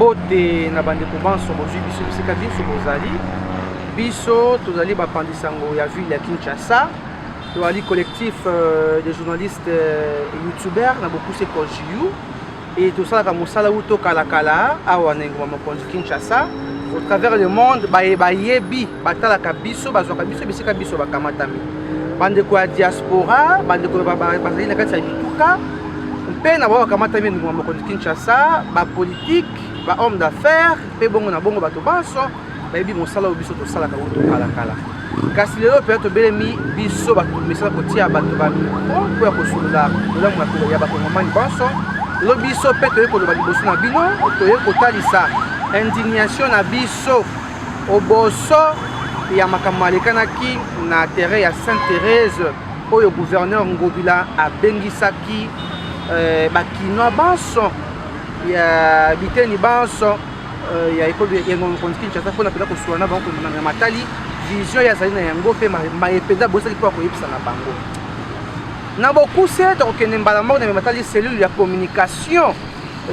mbote na bande kobanso bozwi biso bisika biso bozali biso tozali bapandisango ya ville ya Kinshasa tozali collectif des journalistes youtubeurs na bokuse kojiu et tosalaka mosala uto kalakala awa na ngoma mokonzi Kinshasa au travers le monde bayebi batalaka biso bazwaka biso bisika biso bakamatami bandeko ya diaspora bandeko bazali na kati ya bituka mpe na bao bakamatami na ngoma mokonzi Kinshasa bapolitique homme d'affaires mpe bongo na bongo bato banso bayebi mosala oyo biso tosalaka uto kalakala kasi lelo mpe tobelemi biso bato misala kotia bato bamikro mpo ya kosolola olamu ya bakongomani banso lelo biso mpe toye koloba liboso na bino toye kotalisa indignation na biso oboso ya makambo alekanaki na terrain ya Sainte-Thérèse oyo gouverneur Ngobila abengisaki bakinois banso ya biteni banso ya ekolo ya mokonzi Kinshasa mpona mpenza kosuwana bango na matali vision ya zali na yango mpe mayepenza bosaki mpo ya koyebisa na bango na bokuse tokokende mbala moko na matali cellule ya communication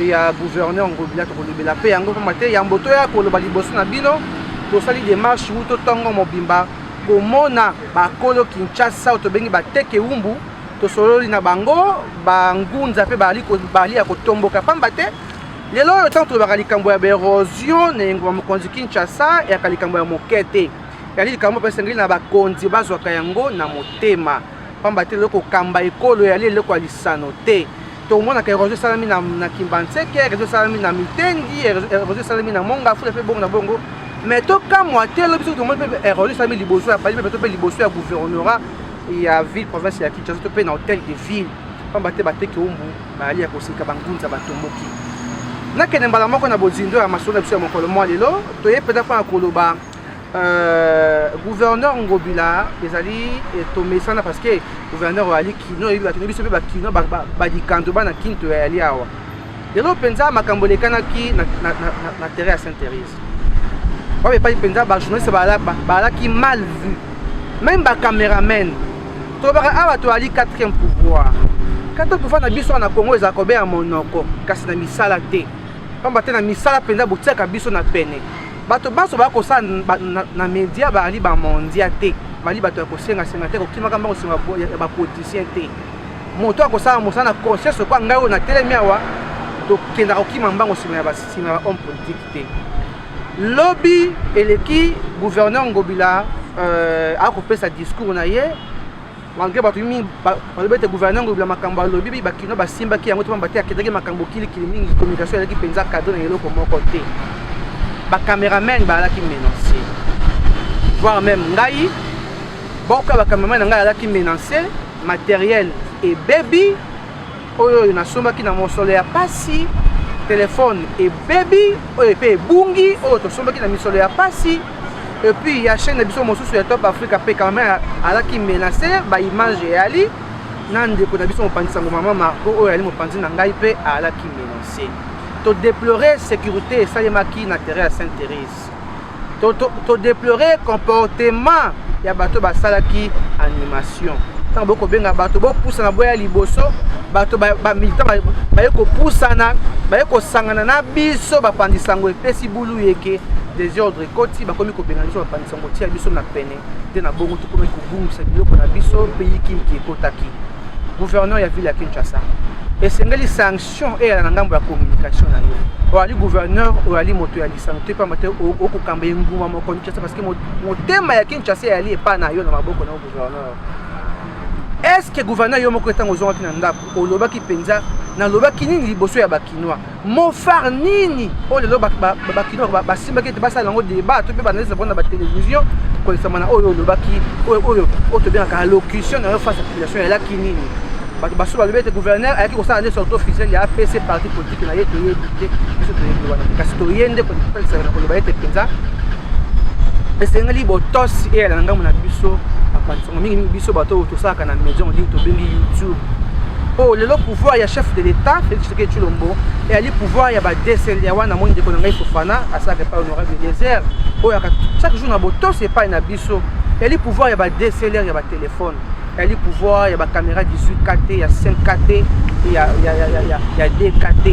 ya gouverneur Ngobila tokolobela mpe yango pamba te yambo toya koloba liboso na bino tosali démarche uto ntongo mobimba komona bakolo Kinshasa oyo tobengi bateke umbu tosololi na bango bangunza mpe bali ya kotomboka pamba te lelo oyo ntango tolobaka likambo ya baérosion na engoma mokonzi Kinshasa eyaka likambo ya moke te yali likambo mpe esengeli na bakonzi bazwaka yango na motema pamba te lelo kokamba ekolo yali eloko ya lisano te tomonaka érosion esalami na Kimbantseke érosion esalami na Mitendi érosion esalami na Mongafula mpe bongo na bongo mais tokamwa te lo biso tomoni mpe érosion esalami liboso ya pali mpe to mpe liboso ya gouvernorat ya ville province ya Kinshasa to mpe na hôtel de ville pamba te bateke umbu bali ya kosika bangunza batomboki nakende mbala moko na bozindo ya masolo na biso ya mokolo mwa lelo toye mpenza mpona koloba gouverneur Ngobila ezali tomesana parce que gouverneur ali kino oyebi bato biso mpe bakino badikando bana kinto yali awa lelo mpenza makambo elekanaki na terrain ya Sainte-Thérèse oyo epai mpenza bajournaliste balaki mal vu même bacaméramen tolobaka awa toali 4e pouvoir 4e pouvoir na biso na Congo ezala kobeya monoko kasi na misala te pamba te na misala mpenza botiaka biso na pene bato banso bakosala na média bali bamondia te bali bato ya kosengasenga te kokimaka mbango senga ya bapoliticien te moto akosala mosala na conscience kwa ngai oyo na telemi awa tokendaka kokima mbango nsima ya homme politique te lobi eleki gouverneur Ngobila akopesa discours na ye malgré bato mingi balobi ete gouverneur Ngobila makambo alobi bakino basimbaki yango te pamba te akendaki makambo kilikili mingi communication eleki mpenza kado na eloko moko te bacaméramen balaki menacé voire même ngai boka bacaméramen na ngai alaki menacé matériel ebebi oyo nasombaki na mosolo ya pasi téléphone ebebi oyo mpe ebungi oyo tosombaki na misolo ya pasi et puis ya chaîne na biso mosusu ya Top Africa mpe cameraman alaki menacé baimage eyali na ndeko na biso mopanzi sango mama Marco oyo ali mopanzi na ngai mpe alaki menacé to déplorer sécurité esalemaki na terrain ya Sainte-Thérèse to déplorer comportement ya bato basalaki animation ntango bokobenga bato bopusana boya liboso bato bamilitant baye kopusana baye kosangana na biso bapandisango epesi bulu yeke désordre ekoti bakomi kobenga biso bapandisango tia biso na pene te na bongo tokomi kobungisa biloko na biso mpe yikimiki ekotaki gouverneur ya ville ya Kinshasa esengeli sanction eyala na ngambo ya communication na yo oali gouverneur oali moto ya lisano te pamba te okokamba enguma moko Kinshasa parce que motema ya Kinshasa eyali epa na yo na maboko na gouverneur est-ce que gouverneur yo moko etango ozongaki na ndako olobaki mpenza nalobaki nini liboso ya bakinois mofar nini oyo lelo bakinois basimbaki ete basala yango débat to mpe banalisa mpona batelevizio kolesama na oyo olobaki oyo tobengaka allocution na yo face à population elaki nini bato baso balobi ete gouverneur ayaki kosala nde sorte officielle ya APC parti politique na ye toyebi te biso toyebi wana kasi toyende kotalisaka na koloba ete mpenza esengeli botosi eyala na ngambo na biso bapandisango mingi biso bato oyo tosalaka na média ondingi tobengi YouTube oyo lelo pouvoir ya chef de l'état Félix Tshisekedi Tshilombo eyali pouvoir ya badesel ya wana moni ndeko na ngai Fofana asalaka epai honorable Eliezer oyo chaque jour na botosi epai na biso eyali pouvoir ya badeseler ya batelefone eyali pouvoir ya bacaméra 18 KT ya 5 KT ya 2 KT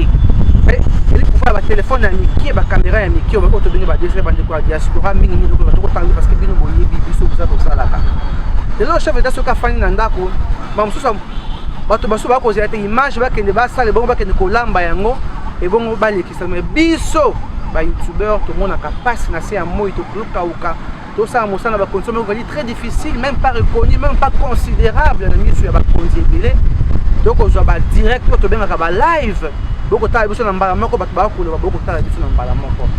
eyali pouvoir ya ba téléphone ya miki ba caméra ya miki ba auto bengi ba desser ba ndeko ya diaspora mingi ni ko to tanga parce que bino boyebi biso buza to sala ka lelo chef d'état soka fani na ndako ba mususa bato baso ba kozela te image ba kende ba sala bongo ba kende ko lamba yango et bongo ba lekisa mais biso ba youtubeur to mona ka passe na se ya moi to kluka uka tout ça mon sana ba condition très difficile même pas reconnu même pas considérable na miso ya ba considéré donc on va direct to benga ka ba live boko tala biso na mbala moko bato ba koloba boko tala biso na mbala moko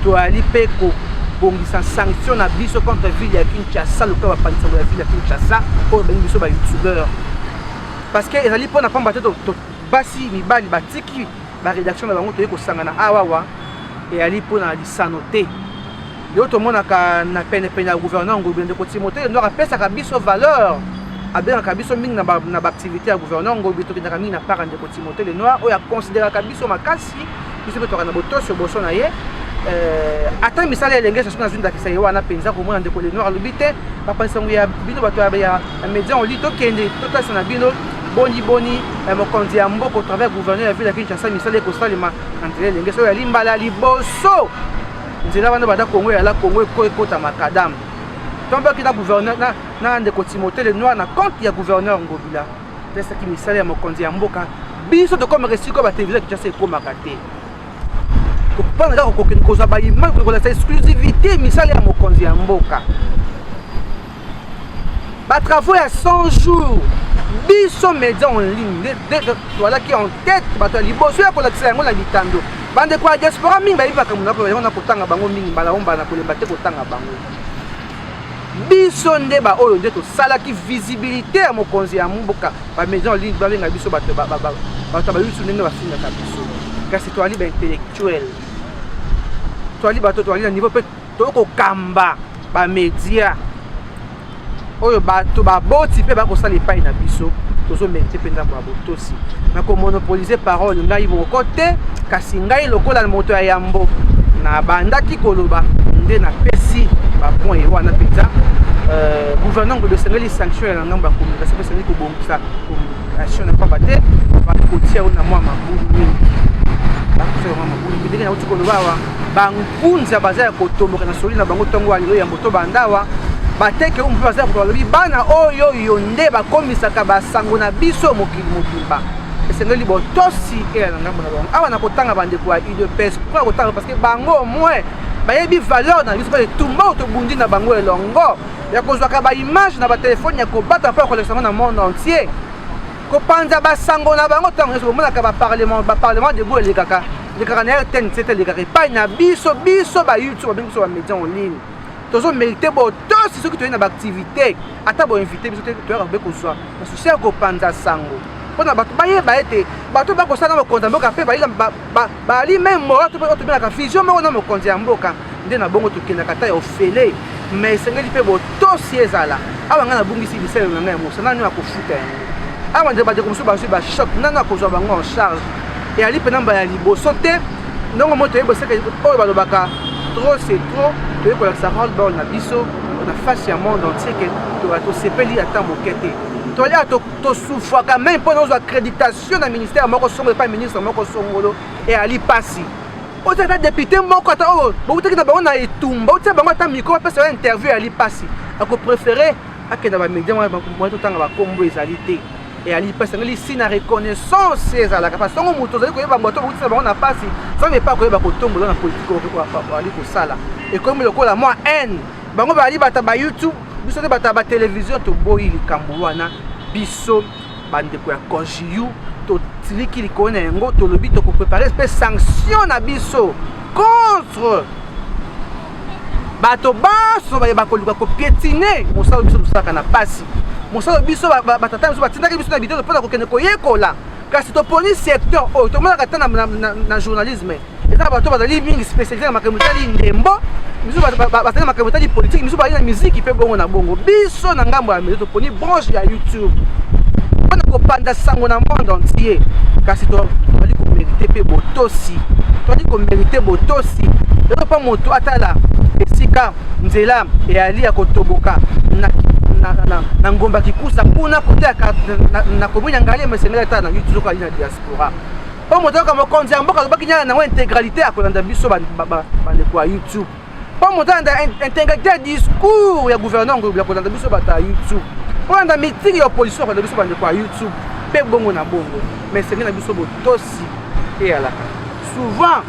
to ali peko bongisa sanction na biso contre ville ya Kinshasa le ka ba pandisa la ville ya Kinshasa pour bengi biso ba youtubeur parce que ezali pona pamba to basi mibali batiki ba rédaction na bango to yeko sangana awawa et ali pona li sanoté yo to mona ka na pene ya gouverneur ngobende ko Timothée no rapesa ka biso valeur abena ka biso mingi na ba activité ya gouverneur ngobito ki na mingi na parande ko Timothée le noir o ya considérer ka biso makasi biso beto kana botoso boso na ye ata misala elenge sa sona zunda kisa yewa na penza ko mona ndeko le noir lubite papa sangu ya bino bato ya média on lit to kende to tasa na bino boni mokonzi ya mboko travers gouverneur ya ville ya Kinshasa misala ko salima entre elenge so ya limbala liboso nzela bana bada Congo ya la Congo ekota makadam tombe ki na gouverneur na ndeko Timothée le noir na compte ya gouverneur Ngobila tesa ki misala ya mokonzi ya mboka biso to comme resiko ba télévision Kinshasa ekomaka te ko pana ka ko koza ba image ko la exclusivité misala ya mokonzi ya mboka ba travaux ya 100 jours biso média en ligne voilà qui en tête bato liboso ya kolakisa yango na bitando bande kwa diaspora mingi bayiba ka muna ko na kotanga bango mingi bala omba na kolemba te kotanga bango biso nde ba oyo nde to sala ki visibilité ya mokonzi ya mboka ba média en ligne ba benga biso bato ba yusu ndenge ba finga ka biso kasi to ali ba intellectuel to ali bato to ali na niveau pe to ko kamba ba média oyo bato baboti pe bakosala epai na biso tozomérite mpenza mwa botosi na komonopolize parole ngai moko te kasi ngai lokola moto ya yambo na bandaki koloba nde napesi bapoint ye wana mpenza gouverneur ngo besengeli sanction ya ngambo ya communication besengeli kobongisa communication na pamba te bakotia na mwa mabulu mingi bakotia mwa mabulu mingi ndenge nauti koloba awa bankunza baza ya kotomboka na soli na bango ntongo ya lelo yambo to bandawa bateke umpe baza kolobi bana oyo yonde bakomisaka basango na biso mokili mobimba esengeli botosi eya na ngambo na bango awa na kotanga bandeko ya UDPS pour kotanga parce que bango au moins bayebi valeur na biso parce que tumba otobundi na bango elongo ya kozwaka ba image na ba telefone ya kobata pa collection na monde entier kopanza basango na bango tango nyonso bomonaka ba parlement debout elekaka na RTN c'était elekaka epai na biso ba YouTube babengi biso ba média en ligne tozo mérité botosi soki toyei na baactivité ata boinvité biso te toyaka be kozwa na susi ya kopanza sango mpona bato bayeba ete bato bakosala na mokonzi ya mboka mpe bali meme mora to tobengaka vision moko na mokonzi ya mboka nde na bongo tokendaka ta ya ofele mais esengeli mpe botosi ezala awa ngai nabungisi bisalelo na ngai ya mosa nani akofuta yango awa nde bandeko mosusu bazwi bashock nani akozwa bango en charge eyali mpe namba ya liboso te ndongo mo toyebi boseke oyo balobaka trop c'est trop tu veux que ça parle dans la biso on a face à monde entier que tu vas te sepeli attend moquette tu vas to souffre quand même pour nos accréditation dans ministère moko songo pas ministre moko songolo et ali passi o ta député moko ta o bo te na bango na etumba o te bango ta micro pa faire interview ali passi ako préférer akenda ba média mo to tanga ba kombo ezalité et ali passi ngeli sina reconnaissance ezala ka pasongo muto zali ko yeba moto bo te bango na passi ça veut pas ko yeba ko tombo na politique ko ali ko sala et comme le la moi haine bango bali bata ba YouTube biso te bata ba télévision to boyi likambo wana biso bande ko ya konjiyu to tiliki likona yango to lobi to ko préparer espèce sanction na biso contre bato baso ba ko luka ko piétiner mosalo biso saka na pasi mosalo biso batata biso batindaki biso na vidéo pona ko kene ko yekola kasi to poni secteur o to mona kata na journalisme eza bato bazali mingi spécialisé na makambo tali ndembo biso bazali na makambo tali politique biso bazali na musique pe bongo na bongo biso na ngambo ya mezo to poni branche ya YouTube pona ko panda sango na monde entier kasi to bali ko mériter pe botosi to bali ko mériter botosi lelo pa moto atala esika nzela e ali ya kotoboka na ngomba kikusa kuna koteka na komuna ngale mesengela ta na YouTube ko ali na diaspora po moto ka mokonzi ya mboka ba kinyana na intégralité akolanda biso ba kwa YouTube po moto anda intégrité ya discours ya gouverneur ngobila kolanda biso ba ta YouTube po anda meeting ya opposition kolanda biso ba kwa YouTube pe bongo na bongo mais c'est na biso botosi et ala souvent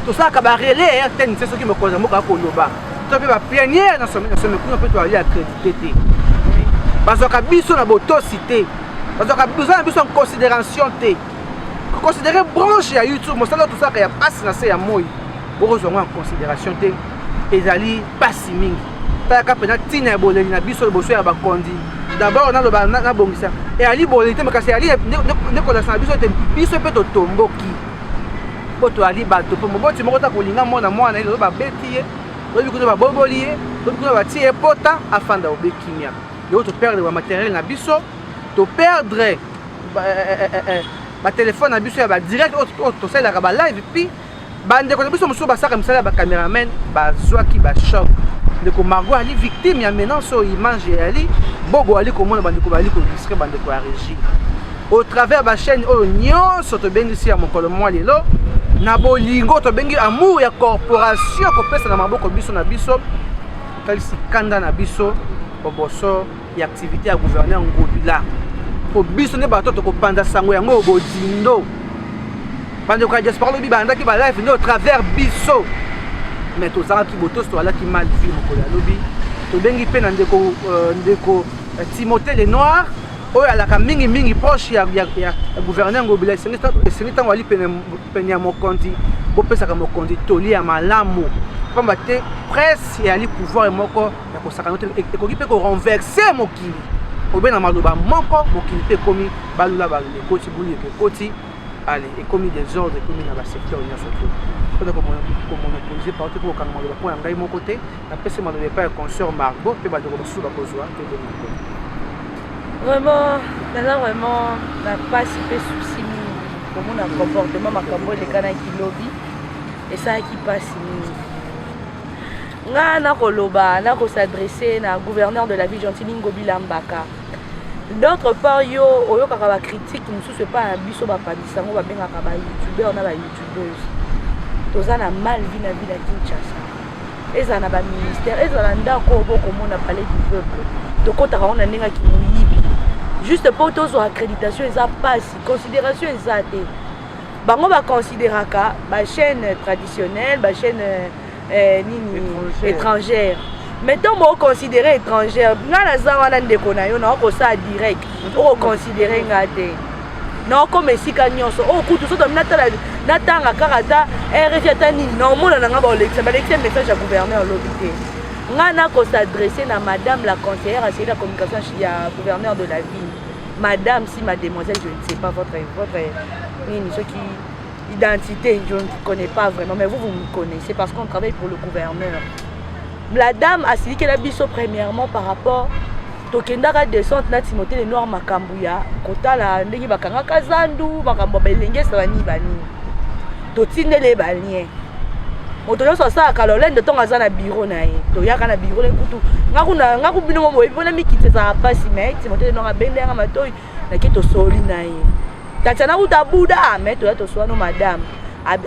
to ça ka ba relais ten c'est ce qui me cause mboka ko loba to pe ba plénière na sommet kuna pe to ali accrédité bazoka biso na botosi te bazoka biso en considération te considérer branche ya YouTube mosala tout ça ya passe na se ya moi bozo en considération te ezali pasi mingi ta ka pena tina boleli na biso boso ya bakondi d'abord na loba na bongisa et ali boleli te makasi ali ne ko la sa biso pe to tomboki boto ali bato po moboti moko ta kolinga mona mwana ile ba betie lobi ko ba bobolier lobi ko ba tie pota afanda obekimia yo to perdre wa matériel na biso to perdre ba téléphone na biso ya ba direct to sala ka ba live puis bande ko biso muso ba saka misala ba cameraman ba zwaki ba choc de ko Margot ali victime ya menace o image ali bobo ali ko mona bande ko bali ko discret bande ko régie au travers ba chaîne o nyonso to bengisi ya mokolo mwa lelo na bolingo to bengi amour ya corporation ko pesa na maboko biso na biso talisi kanda na biso boboso ya activité ya gouverneur ngobila po biso ne bato to ko panda sango yango bodindo bande ko diaspora lobi banda ki ba live no travers biso mais to zanga ki boto to ala ki mal vie mokolo lobi to bengi pe na ndeko Timothée le Noir oyo alaka mingi proche ya gouverneur ngobila sengi tango ali penya mokonzi bopesaka mokonzi toli ya malamu pamba te presse ya ali pouvoir moko ya kosaka note ekoki pe ko renverser mokili obe na maloba moko mokili pe komi balula balule koti buli koti allez ekomi des ordres ekomi na ba secteur nyonso to peut ko monopoliser par te ko kanga maloba po ngai mon côté na pese maloba pa consort Margot pe ba de ko suba kozwa te de vraiment na pas si peu souci comme on a comportement makambo le kana ki lobby et ça qui passe nga na koloba na ko s'adresser na gouverneur de la ville Gentili Ngobila Mbaka d'autre part yo oyo kaka ba critique mususu pas biso ba padisango ba benga ka ba youtubeur na ba youtubeuses tozana mal vie na ville ya Kinshasa ezana ba ministère ezana ndako boko mona palais du peuple tokota on ndinga ki muyibi juste pour tozo accréditation eza passe considération eza te bango ba considéraka ba chaîne traditionnelle ba chaîne nini étrangère mais tant bon considérer étrangère nga na za wana ndeko na yo na ko sa direct o considérer ngate na comme esika nyonso o kutu so to na tanga karata RFTA ni non mona nga ba olexa ba lexa message à gouverneur lobité nga na ko s'adresser na madame la conseillère à la communication ya gouverneur de la ville madame si mademoiselle je ne sais pas votre nini ce qui identité je ne connais pas vraiment mais vous me connaissez parce qu'on travaille pour le gouverneur. La dame a dit qu'elle a biso premièrement par rapport tokendaka descente na Timothée le Noir makambuya kotala ndenge bakanga kazandu makambo belenge sabani bani totindele balien moto so sa kalolende de tonga za na bureau na ye to yaka na bureau le kutu ngaku bino mo bona mikite za pasi mais Timothée le Noir bende nga matoi na kito soli na ye tatana uta buda mais to so no madame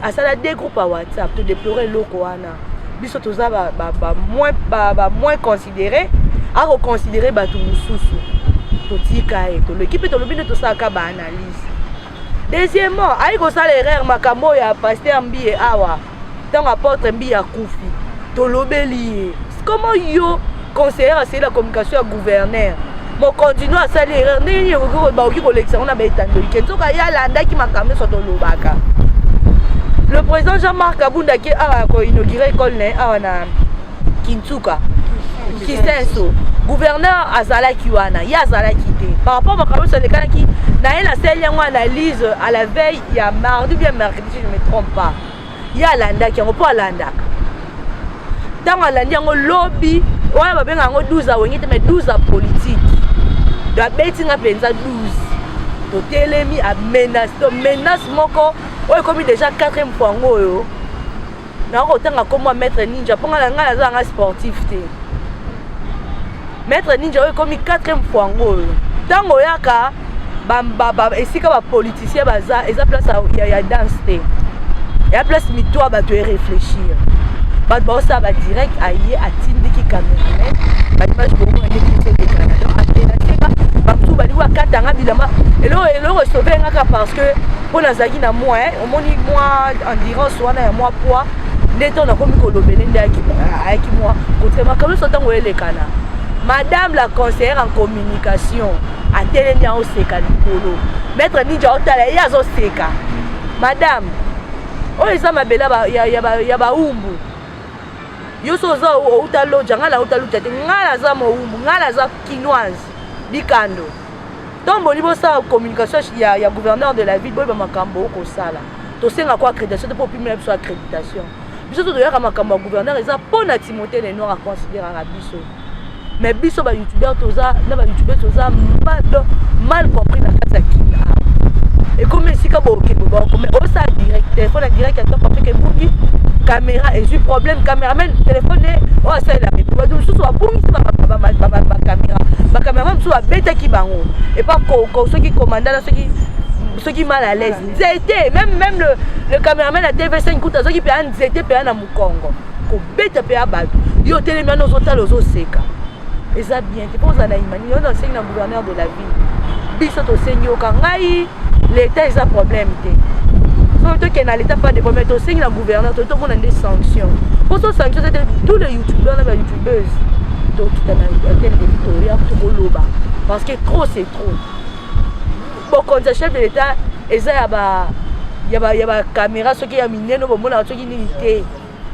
asala des groupes à WhatsApp to déplorer loko wana biso toza moins considéré à reconsidérer batu mususu totika et to l'équipe to lobine to saka ba analyse deuxièmement ay ko sala erreur makambo ya pasteur Mbi et awa tant apôtre Mbi ya kufi to lobeli comment yo conseiller c'est la communication à gouverneur mo continue à sala erreur ni ko ba ki collection on a betando kenzo ka ya landa ki makambo so to lobaka. Le président Jean-Marc Abunda qui a inauguré l'école à Kintuka, Kisenso, gouverneur Azala Kiwana, il y a Azala Kité. Par rapport à Makabo Sadekana qui n'a la seule analyse à la veille, il y a mardi bien mercredi, si je ne me trompe pas. Il y a Landa qui est pas Landa. Dans Landa, il y a un lobby, on a bien 12 à 12 à politique. De la bêtise, on a 12. Totelemi a menace moko. Oyo komi déjà 4e fois ngoyo. Na ko tanga comme maître ninja ponga la ngala za nga sportif te. Maître ninja oyo komi 4e fois ngoyo. Tango yaka esika bapoliticien baza eza place ya danse te ya place mitoa bato réfléchir bato baosala badirect aye atindiki cameraman baimage bomoayekiselekana donc atenateka bamosusu balingi bakatanga bilamba eloko esauve ngaka parce que mpo nazalaki na moi omoni moi endurance wana ya moi poids nde to nakomi kolobele nde ayaki moi contre makambo nyonso ntango elekana madame la conseillère en communication atelemi aoseka likolo maître ninja otala ye azoseka madame oyo eza mabela ya baumbu yo so oza outa loja ngai nauta loja te ngai naza moumbu ngai naza kinoise bikando tomboli bosala communication ya gouverneur de la ville boyeba makambo okosala tosenga ko accréditation te mpo opimela biso accréditation biso totoyaka makambo ya gouverneur eza mpo na timothée lenoir aconsidéraka biso mais biso bayoutubeur toza na bayoutubeur toza mal compris na kati ya kina ekomi esika bokende bakome osala direct téléphone ya direct ya top afrique ebungi caméra ezwi problème caméraman téléphone oyo asalela mepe bato mosusu babungisi bacaméraman mosusu babetaki bango epa soki commandana soki mal à l'aise nzete même le caméraman ya tv5 kuta soki mpe anzete mpe ya na mokongo kobeta mpe ya bato yo otelemi wana ozotala ozoseka eza bien te mpo ozala imani yo nasengi na gouverneur de la ville biso tosengi yoka ngai l'état eza problème te soki tokende na l'état pas de problème tosengi na gouverneur tomona nde sanction mpo so sanction ete tous les youtubeurs na bayoutubeuse tokita na tel éditorial tokoloba parce que trop c'est trop bokonza chef de l'état eza ya bacaméra soki ya minene bomona soki nini te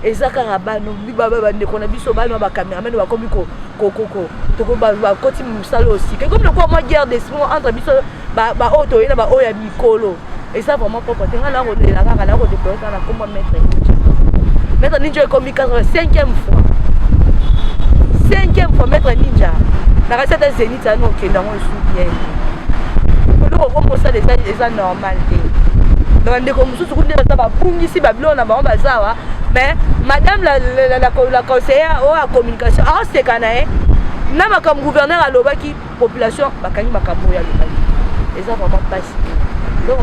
eza kaka bano bandeko na biso bano bacaméraman bakomi bakoti mosala osika comme lokwa mwa guerre d'esprit entre biso baoyo toyena baoyo ya mikolo eza vraiment propre te ngai nakolela kaka nakodeploye kaka na komwa maître ninja ekomi 5e fois maître ninja nakasi ata zénith ani okende yango esu bien eloko komosala eza normal te bandeko mosusu kuti nde baza babungisi babilo na bango bazawa mais madame la conseillère oyo ya communication aoseka na ye na makambo gouverneur alobaki population bakangi makambo oyo alobaki eza vraiment pasi donc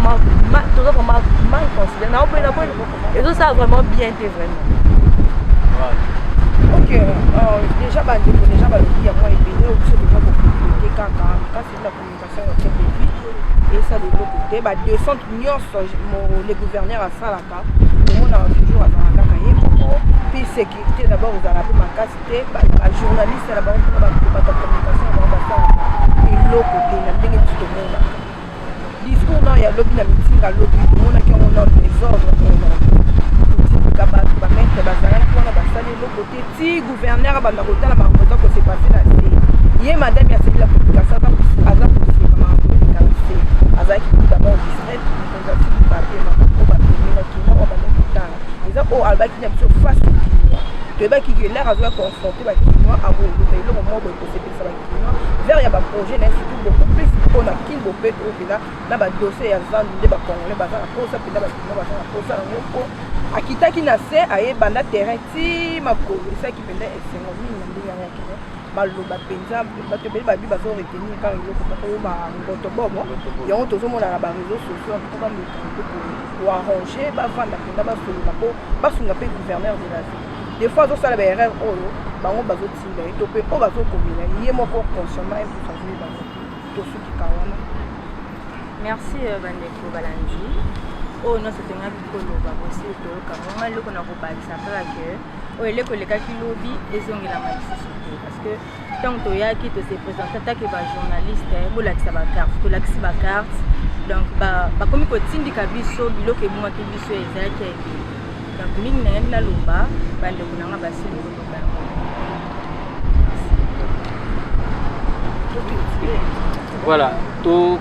toza vraiment mal considéré na opena po ezosala vraiment bien te vraiment ok déjà bandeko déjà balobi ya mwa ebele obiso déjà bokote kaka kasi la communication ya chef de ville esa leloko te badescente nyonso le gouverneur asalaka omonaka toujours azala kaka ye moko mpe sécurité d'abord ozala mpe makasi te bajournaliste na bango mpona bato ya communication na bango basalaka eloko te na ndenge biso tomonaka discours na ya lobi na mitinga lobi tomonaki yango na désordre kotika bato bamaître bazalaki wana basali eloko te ti gouverneur abanda kotala makambo eza kose passe na se ye madame ya seki la population aza koseka makambo ekala se azalaki d'abord discret ozaki bape makambo bapemelaki na oyo banda kotala eza oyo alobaki na biso face okinois toyebaki ke lere azoya confronte bakinois akoloba eloko moko boye kosepelisa bakinois vers ya baprojet na surtout beaucoup plus mpona kini bopeto oyo mpenza na badossier ya zandu nde bacongolais baza na posa mpenza bakinois baza na posa yango mpo akitaki na se ayebanda terrain ti makolo esaki mpenza esengo mingi na ndenge yango akende maloba mpenza bato ebele babi bazoretenir kaka eloko moko oyo bangoto bomo yango tozomona na bareseau sociaux mpo bamekante koarrange bavanda mpenza basolola mpo basunga mpe gouverneur de la ville des fois azosala baerreur oyo bango bazotinda ye to mpe oyo bazokomela ye moko consciemment imposazoye bango tosukika wana merci bandeko balandi oyo nyonso tongaki koloba bosi toyokango nga eloko na kobalisa kaka ke oyo eleko elekaki lobi ezongelama lisusu te parce que ntango toyaki tose présente atake bajournaliste bolakisa bacarte tolakisi bacarte donc bakomi kotindika biso biloko ebungaki biso ezalaki ya ebele donc mingi na yangi naloba bandeko nanga basili koloba yango voilà to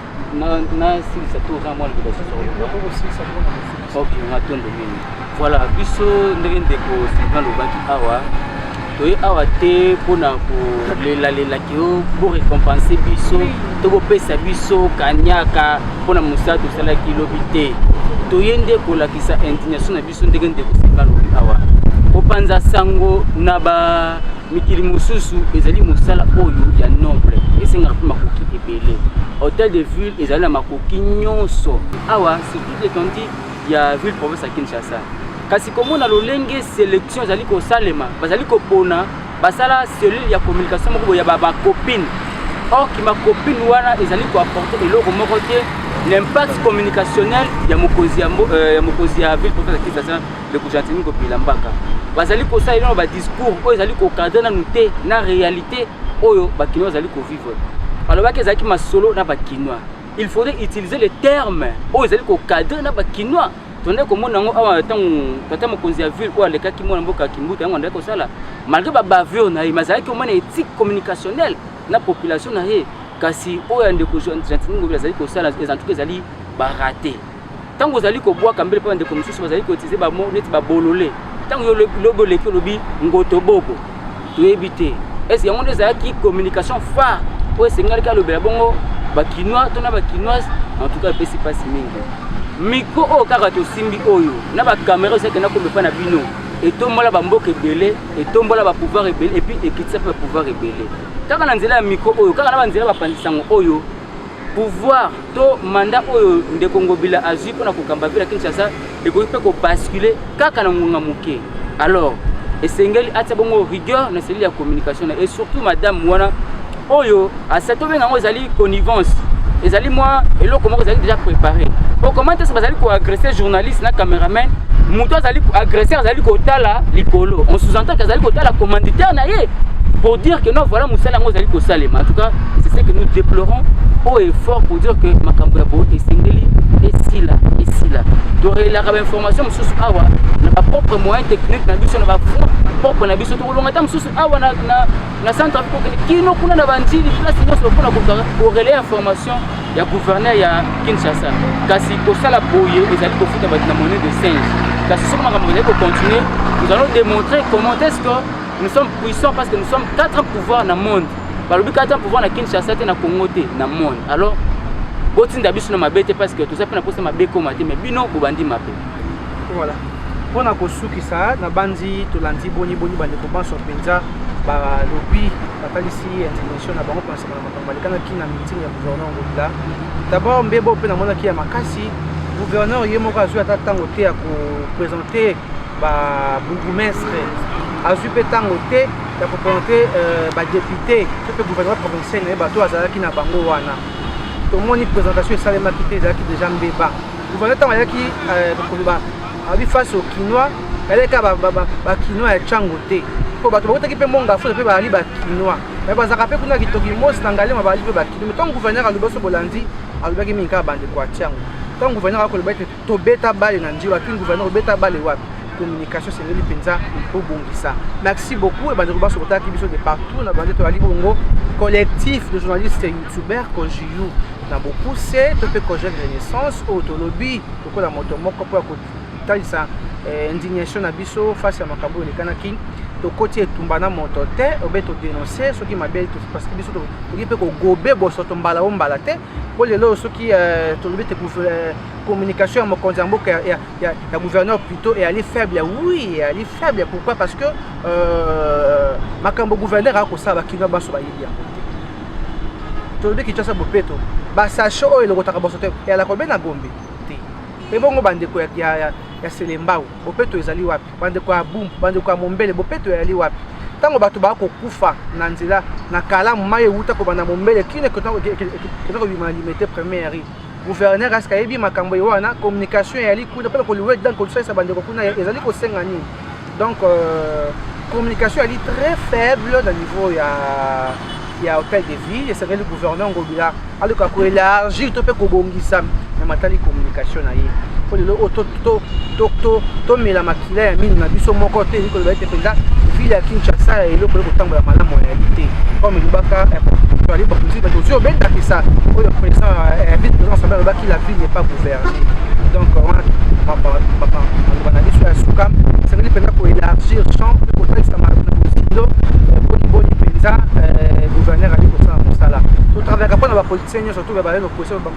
nasilisa toza mwa likolasi ok ngatondo mini voilà biso ndenge ndeko sylvain lobaki awa toye awa te mpona kolelalelaki yo pour récompenser biso tokopesa biso kanyaka mpona mosala tosalaki lobi te toye nde kolakisa indignation na biso ndenge nde kosenga lobi awa kopanza sango na mikili mosusu ezali mosala oyo ya noble esengaka mpe makoki ebele hôtel de ville ezali na makoki nyonso awa sur toute l'étendue ya ville province ya Kinshasa kasi komona lolenge sélection ezali kosalema bazali kopona basala cellule ya communication moko ya bakopine or ki makopine wana ezali koapporte eloko moko te l'impact communicationnel ya mokonzi ya ville province ya Kinshasa le Jean-Denis Ngobi Lambaka bazali kosala ba discours oyo ezali kokadre nanu te na réalité oyo bakinois ezali kovivre alobaki ezalaki masolo na bakinois il faudrait utiliser les termes oyo ezali kokadre na bakinois tonde komona ngo awa tata mokonzi ya ville oyo alekaki mwana mboka Kimbuta yango andaki kosala malgré babavio na ye mazalaki omona éthique communicationnelle na population na ye kasi oyo ndeko Jean-Denis Ngobi azali kosala ezantuka ezali baraté tango ozali kobwaka mbele mpa ndeko mosusu bazali koutilize bamo neti babolole tango yo lobo leki lobi ngoto bobo toyebi te est-ce yango nde ezalaki communication phare oyo esengalaki alobela bongo bakinois to na bakinoise en tout cas epesi mpasi mingi miko oyo kaka tosimbi oyo na bacaméra osakenda kobepa na bino etombola bamboka ebele etombola bapouvoir ebele epuis ekitisa mpe bapouvoir ebele kaka na nzela ya miko oyo kaka na banzela bapandisango oyo pouvoir to mandat oyo ndeko Ngobila azwi mpona kokamba ville ya Kinshasa ekoki mpe kobascule kaka na ngonga moke alors esengeli atia bongo rigueur na cellule ya communication et surtout madame wana oyo asatobenga ngo ezali connivence ezali moi eloko moko ezali déjà préparé pour comment est-ce bazali ko agresser journaliste na cameraman muto azali agresser azali kotala likolo on sous-entend que azali kotala commanditaire na ye pour dire que non voilà musala ngo ezali kosalema en tout cas c'est ce que nous déplorons au effort pour dire que makambo ya bo esengeli esila dore la information mususu awa na ba propre moyen technique na biso na ba propre na biso to kolonga mususu awa na centre afrique kino kuna na banjili place nyonso mpona korelayer information ya gouverneur ya Kinshasa kasi kosala boye ezali kofuta bato na monnaie de singe kasi soki makambo ezali continuer nous allons démontrer comment est-ce que nous sommes puissants parce que nous sommes 4 pouvoirs dans le monde balobi 4 pouvoirs na Kinshasa te na Congo te na monde alors botinda biso na mabete parce que tout ça pe na posa mabeko mate mais bino bobandi mabe voilà pona kosukisa na bandi tolandi boni bande ko banso penza ba lobi batalisi indignation na bango pensa na makambo balekana kina meeting ya gouverneur Ngobila d'abord mbebo pe na mona ki ya makasi gouverneur ye moko azwi ata tango te ya ko présenter ba bourgmestre azwi pe tango te ya ko présenter ba député pe gouverneur provincial na bato azalaki na bango wana tomoni présentation esalemaki te ezalaki déjà mbeba gouverneur ntango ayaki koloba abi face au kinois aleka bakinois ya chango te po bato bakotaki mpe monga fo mpe bazali bakinois me bazalaka mpe kuna kitoki mosi na ngalema bazali mpe bakinois me ntango gouverneur alobi so bolandi alobaki mingi kaka bandeko ya tiango ntango gouverneur akoloba ete tobeta bale na nzela puis gouverneur obeta bale wapi communication sengeli mpenza obongisa merci beaucoup ebandeko baso kotaki biso de partout na bande toyali bongo collectif de journalistes youtubeurs kojiyu na bokuse to mpe kojek renaissance oyo tolobi lokola moto moko mpo ya kotalisa indignation na biso face ya makambo oyo elekanaki tokoti etumba na moto te obe todénonce soki mabe parce que biso tokoki mpe kogobe bosoto mbala o mbala te po lelo soki tolobi te communication ya mokonzi ya mboka ya gouverneur plutôt eyali faible oui eyali faible pourquoi parce que makambo gouverneur akosala bakino baso bayebi yango te tolobi Kinshasa bopeto basache oyo elokotaka bosoto eyala kobe na Gombe te mpe bongo bandeko ya Selembao bopeto ezali wapi bandeko ya Bumbu bandeko ya Mombele bopeto ezali wapi ntango bato bakokufa na nzela na kalamu mai euta kobanda Mombele kine kobima na limité première gouverneur aska yebi makambo wana communication eyali kuna mpe koliwe dan kolisalisa bandeko kuna ezali kosenga nini donc communication ezali très faible na niveau ya hôtel de ville esengeli gouverneur Ngobila aluka koélargir to mpe kobongisa na matali communication na ye po lelo oyo tomela makila ya mini na biso moko te elikoloba ete mpenza ville ya Kinshasa ya eloko ekotambola malamu ya te comme elobaka toali bakonzi bato ozwi obendakisa oyo président ya ville président assemblée alobaki la ville n'est pas gouvernée donc wana maloba na biso ya suka esengeli mpenza koélargir champ mpe kotalisa bozilo boni mpenza gouverneur ali kosala mosala totravaka mpona bapolitique politiciens surtout ba l'opposition ba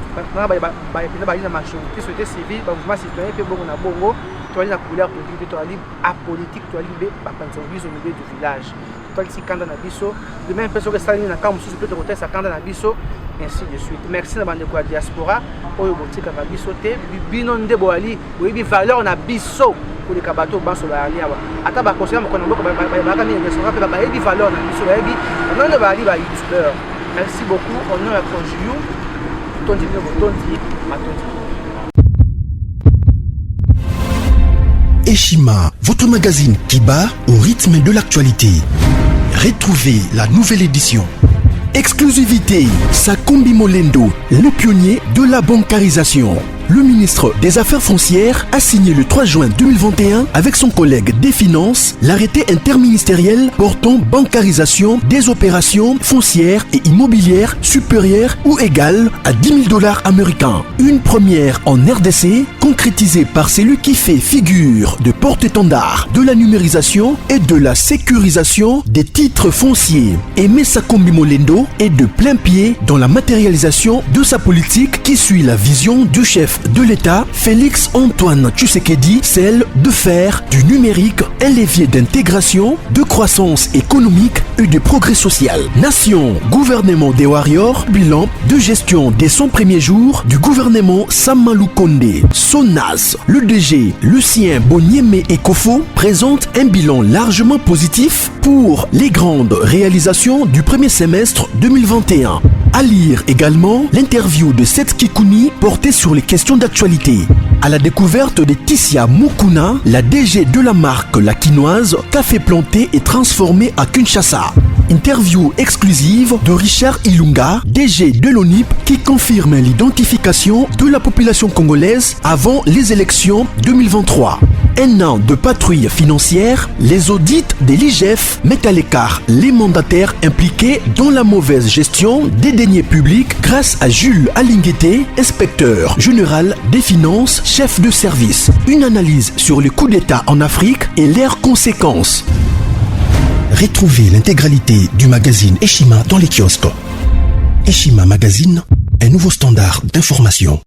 la majorité société civile ba mouvement citoyen pe bongo na bongo to ali na couleur politique to ali apolitique to ali be ba panzongizo au milieu du village to ali sikanda na biso de même personne que ça ni na kamu susu pe to côté ça kanda na biso ainsi de suite. Merci na bande ko diaspora oyo botika na biso te bino nde bo ali boyebi valeur na biso pour les kabato baso ba ali awa ata ba conseiller mo kono ba ka ni restaurant pe ba yebi valeur na biso yebi non ba ali ba youtubeur. Merci beaucoup. On a conjugué. Eshima, votre magazine qui bat au rythme de l'actualité. Retrouvez la nouvelle édition. Exclusivité, Sakombi Molendo, le pionnier de la bancarisation. Le ministre des Affaires foncières a signé le 3 juin 2021 avec son collègue des Finances l'arrêté interministériel portant bancarisation des opérations foncières et immobilières supérieures ou égales à $10,000 américains. Une première en RDC concrétisée par celui qui fait figure de porte-étendard de la numérisation et de la sécurisation des titres fonciers. Aimé Sakombi Molendo est de plein pied dans la matérialisation de sa politique qui suit la vision du chef de l'État, Félix Antoine Tshisekedi, celle de faire du numérique un levier d'intégration, de croissance économique et de progrès social. Nation, gouvernement des Warriors, bilan de gestion des 100 premiers jours du gouvernement Samalou Kondé. SONAS, le DG Lucien Boniemé Ekofo présente un bilan largement positif pour les grandes réalisations du premier semestre 2021. À lire également l'interview de Seth Kikouni portée sur les questions d'actualité. À la découverte de Tissia Mukuna, la DG de la marque La Quinoise, café planté et transformé à Kinshasa. Interview exclusive de Richard Ilunga, DG de l'ONIP, qui confirme l'identification de la population congolaise avant les élections 2023. Un an de patrouille financière, les audits de l'IGF mettent à l'écart les mandataires impliqués dans la mauvaise gestion des deniers publics grâce à Jules Alinguete, inspecteur général des finances, chef de service. Une analyse sur les coups d'État en Afrique et leurs conséquences. Retrouvez l'intégralité du magazine Eshima dans les kiosques. Eshima Magazine, un nouveau standard d'information.